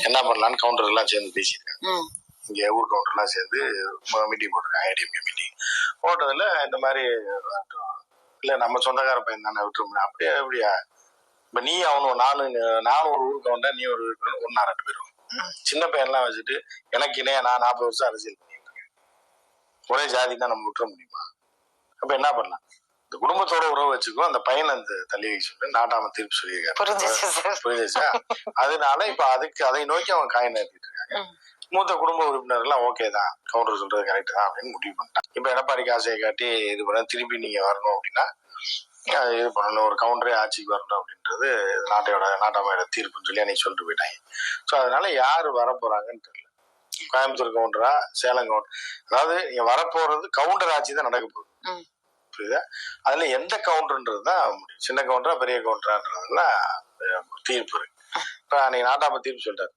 என்ன பண்ணலான்னு கவுண்டர் எல்லாம் சேர்ந்து பேசியிருக்காங்க. இங்க ஊர் கவுண்டர் எல்லாம் சேர்ந்து மீட்டிங் போட்டிருக்காங்க. ஐடிஎம்கே மீட்டிங் போட்டதுல இந்த மாதிரி இல்ல நம்ம சொந்தக்கார பையன் தானே விட்டுருந்தேன். அப்படியே அப்படியா இப்ப நீ அவனும் நானும் ஒரு ஊருக்கு வந்தா நீ ஒரு ஊருக்கு ஒன்னா 2 பேரும் சின்ன பையன்லாம் வச்சுட்டு எனக்கு இணையா நான் 40 வருஷம் அரசியல் பண்ணிட்டு இருக்கேன். ஒரே ஜாதி தான் நம்ம விட்டுற முடியுமா? அப்ப என்ன பண்ணலாம்? இந்த குடும்பத்தோட உறவு வச்சுக்கோ, அந்த பையன் அந்த தள்ளி வைக்க சொல்லி நாட்டாம தீர்ப்பு சொல்லியிருக்காரு. புரியுதுச்சா? அதனால இப்ப அதை நோக்கி அவன் காய் நகர்த்திட்டு இருக்காங்க. மூத்த குடும்ப உறுப்பினர் எல்லாம் ஓகே தான், கவுண்டர் சொல்றது கரெக்ட் தான் அப்படின்னு முடிவு பண்ணிட்டான். இப்ப எடப்பாடிக்கு ஆசையை காட்டி இது பண்ண திருப்பி நீங்க வரணும் அப்படின்னா இது பண்ணணும், ஒரு கவுண்டரே ஆட்சிக்கு வரணும் அப்படின்றது நாட்டாமையோட தீர்ப்புன்னு சொல்லி அன்னைக்கு சொல்லிட்டு போயிட்டாங்க. ஸோ அதனால யாரு வரப்போறாங்கன்னு தெரியல. கோயம்புத்தூர் கவுண்டரா, சேலம் கவுண்டர், அதாவது இங்க வரப்போறது கவுண்டர் ஆட்சி தான் நடக்க போகுது. புரியுதா? அதுல எந்த கவுண்டர்ன்றது தான் முடியும். சின்ன கவுண்டரா பெரிய கவுண்டரான்றதுல தீர்ப்பு இருக்கு. இப்ப அன்னைக்கு நாட்டாம தீர்ப்பு சொல்லிட்டாரு.